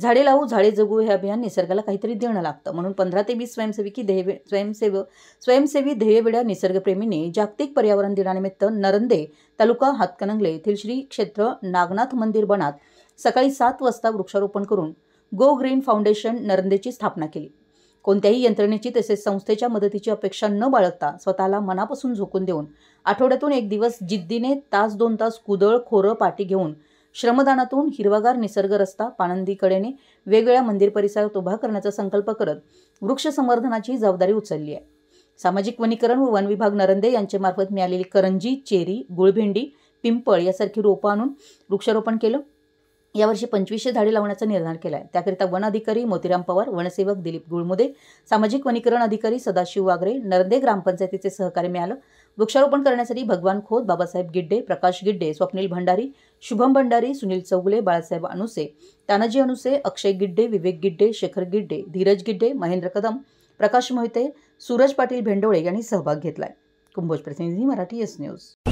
झाडे लावू झाडे जगू हे अभियान निसर्गाला काहीतरी देणं लागतं, म्हणून 15 ते 20 स्वयंसेवी ध्येयवेड्या निसर्गप्रेमींनी जागतिक पर्यावरण दिनानिमित्त नरंदे तालुका हातकणंगले येथील श्री क्षेत्र नागनाथ मंदिर बनात सकाळी 7 वाजता वृक्षारोपण करून गो ग्रीन फाउंडेशन नरंदेची स्थापना केली. कोणत्याही यंत्रणेची तसेच संस्थेच्या मदतीची अपेक्षा न बाळगता स्वतःला मनापासून झोकून देऊन आठवड्यातून एक दिवस जिद्दीने तास 2 तास कुदळ खोरं पाठी घेऊन श्रमदानातून हिरवागार निसर्ग रस्ता पाणंदीकडेने वेगवेगळ्या मंदिर परिसरात उभा करण्याचा संकल्प करत वृक्ष संवर्धनाची जबाबदारी उचलली आहे. सामाजिक वनीकरण व वन विभाग नरंदे यांच्यामार्फत मिळालेली करंजी, चेरी, गुळभेंडी, पिंपळ यासारखी रोपं आणून वृक्षारोपण केलं. यावर्षी 2500 झाडे लावण्याचा निर्धार केला आहे. त्याकरिता वन अधिकारी मोतीराम पवार, वनसेवक दिलीप गुळमुदे, सामाजिक वनीकरण अधिकारी सदाशिव वागरे, नरंदे ग्रामपंचायतीचे सहकार्य मिळालं. वृक्षारोपण करण्यासाठी भगवान खोत, बाबासाहेब गिड्डे, प्रकाश गिड्डे, स्वप्नील भंडारी, शुभम भंडारी, सुनील चौगुले, बाळासाहेब अनुसे, तानाजी अनुसे, अक्षय गिड्डे, विवेक गिड्डे, शेखर गिड्डे, धीरज गिड्डे, महेंद्र कदम, प्रकाश मोहिते, सूरज पाटील भेंडोळे यांनी सहभाग घेतलाय. कुंभोज प्रतिनिधी, मराठी एस न्यूज.